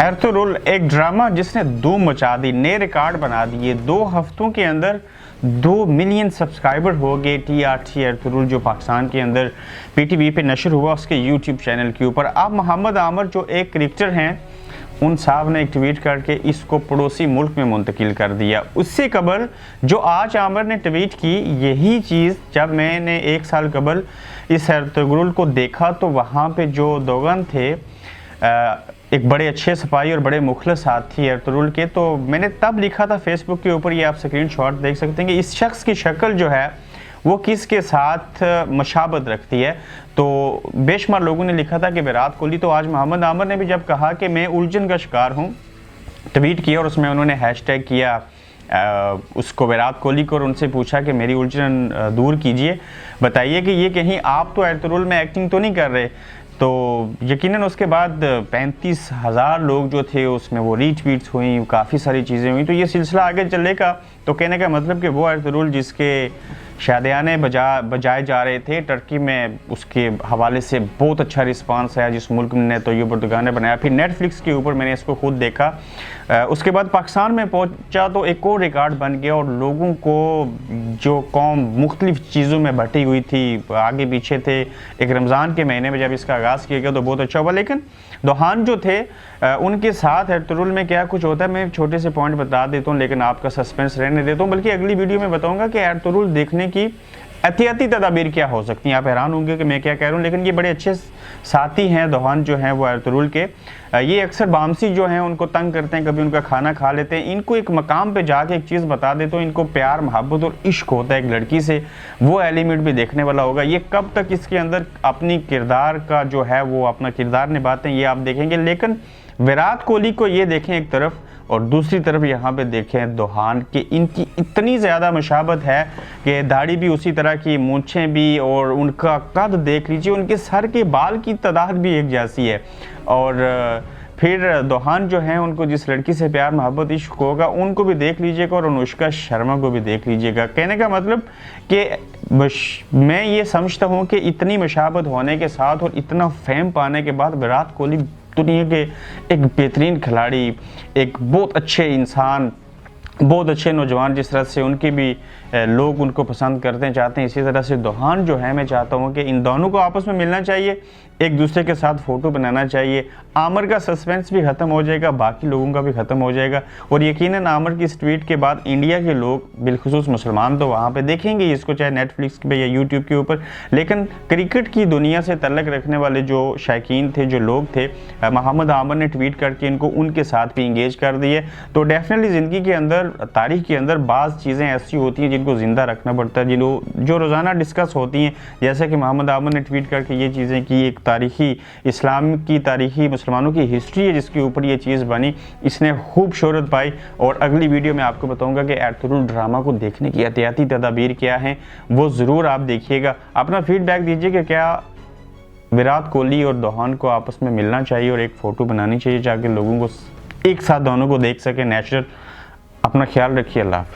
Ertugrul एक drama जिसने धूम मचा दी, नए रिकॉर्ड बना दिए। 2 हफ्तों के अंदर 2 मिलियन सब्सक्राइबर हो गए। TRT एर्तुगरुल जो पाकिस्तान के अंदर PTV पे नशर हुआ उसके YouTube चैनल के ऊपर। अब मोहम्मद आमर जो एक क्रिकेटर हैं, उन साहब ने एक ट्वीट करके इसको पड़ोसी मुल्क में मुंतकिल कर दिया। उससे कबल जो आज आमर ने ट्वीट की, यही चीज़ जब मैंने 1 साल कबल इस एर्तुगरुल को देखा तो वहाँ पे जो दोगन थे, एक बड़े अच्छे सिपाही और बड़े मुखलस साथी एर्तुगरुल के, तो मैंने तब लिखा था फेसबुक के ऊपर, ये आप स्क्रीनशॉट देख सकते हैं कि इस शख्स की शक्ल जो है वो किसके साथ मशाबत रखती है। तो बेशुमार लोगों ने लिखा था कि विराट कोहली। तो आज मोहम्मद आमर ने भी जब कहा कि मैं उलझन का शिकार हूँ, ट्वीट किया और उसमें उन्होंने हैशटैग किया उसको विराट कोहली को और उनसे पूछा कि मेरी उलझन दूर कीजिए, बताइए कि ये कहीं आप तो एर्तुगरुल में एक्टिंग तो नहीं कर रहे। तो यकीनन उसके बाद 35,000 लोग जो थे उसमें वो रीट्वीट्स हुई, काफ़ी सारी चीज़ें हुई। तो ये सिलसिला आगे चलेगा। तो कहने का मतलब कि वो एर्तुगरुल जिसके शादियाने बजाए जा रहे थे टर्की में, उसके हवाले से बहुत अच्छा रिस्पांस आया जिस मुल्क ने तैयब एर्दोगान ने बनाया। फिर नेटफ्लिक्स के ऊपर मैंने इसको खुद देखा। उसके बाद पाकिस्तान में पहुंचा तो एक और रिकॉर्ड बन गया और लोगों को जो कौम मुख्तलिफ चीज़ों में बटी हुई थी, आगे पीछे थे, एक रमज़ान के महीने में जब इसका आगाज़ किया गया तो बहुत अच्छा हुआ। लेकिन दोहान जो थे उनके साथ एर्तुगरुल में क्या कुछ होता है, मैं छोटे से पॉइंट बता देता हूँ लेकिन आपका सस्पेंस रहने देता हूँ। बल्कि अगली वीडियो में बताऊँगा कि एर्तुगरुल देखने की एहतियाती तदाबीर क्या हो सकती हैं। आप हैरान होंगे कि मैं क्या कह रहा हूँ, लेकिन ये बड़े अच्छे साथी हैं दोहान जो हैं वो एर्तुगरुल के। ये अक्सर बामसी जो हैं उनको तंग करते हैं, कभी उनका खाना खा लेते हैं। इनको एक मकाम पे जाके एक चीज़ बता देते हो, इनको प्यार मोहब्बत और इश्क होता है एक लड़की से, वो एलिमेंट भी देखने वाला होगा। ये कब तक इसके अंदर अपनी किरदार का जो है वो अपना किरदार निभाते हैं ये आप देखेंगे। लेकिन विराट कोहली को ये देखें एक तरफ और दूसरी तरफ यहाँ पे देखें दोहान कि इनकी इतनी ज़्यादा मशाबत है कि दाढ़ी भी उसी तरह की, मूंछें भी, और उनका कद देख लीजिए, उनके सर के बाल की तादाद भी एक जैसी है। और फिर दोहान जो हैं उनको जिस लड़की से प्यार मोहब्बत इश्क होगा उनको भी देख लीजिएगा और अनुष्का शर्मा को भी देख लीजिएगा। कहने का मतलब कि मैं ये समझता हूँ कि इतनी मशाबत होने के साथ और इतना फेम पाने के बाद विराट कोहली दुनिया के एक बेहतरीन खिलाड़ी, एक बहुत अच्छे इंसान, बहुत अच्छे नौजवान, जिस तरह से उनके भी लोग उनको पसंद करते हैं, चाहते हैं, इसी तरह से दोहान जो है मैं चाहता हूँ कि इन दोनों को आपस में मिलना चाहिए, एक दूसरे के साथ फ़ोटो बनाना चाहिए। आमर का सस्पेंस भी ख़त्म हो जाएगा, बाकी लोगों का भी ख़त्म हो जाएगा। और यकीनन आमर की इस ट्वीट के बाद इंडिया के लोग, बिलखुसूस मुसलमान, तो वहाँ पे देखेंगे इसको, चाहे नेटफ्लिक्स पे या यूट्यूब के ऊपर। लेकिन क्रिकेट की दुनिया से तल्लक रखने वाले जो शायकीन थे, जो लोग थे, मोहम्मद आमर ने ट्वीट करके इनको उनके साथ भी इंगेज कर दिए। तो डेफिनेटली ज़िंदगी के अंदर, तारीख के अंदर बाज़ चीज़ें ऐसी होती हैं जिनको ज़िंदा रखना पड़ता है, जो रोज़ाना डिस्कस होती हैं। जैसे कि मोहम्मद आमर ने ट्वीट करके ये चीज़ें की, एक तारीखी इस्लाम की, तारीखी मुसलमानों की हिस्ट्री है जिसके ऊपर ये चीज़ बनी, इसने खूब शोहरत पाई। और अगली वीडियो में आपको बताऊंगा कि एर्तुगरुल ड्रामा को देखने की एहतियाती तदाबीर क्या हैं, वो ज़रूर आप देखिएगा। अपना फीडबैक दीजिए कि क्या विराट कोहली और दोहान को आपस में मिलना चाहिए और एक फ़ोटो बनानी चाहिए ताकि लोगों को एक साथ दोनों को देख सके नेचुरल। अपना ख्याल रखिए। अल्लाह हाफिज़।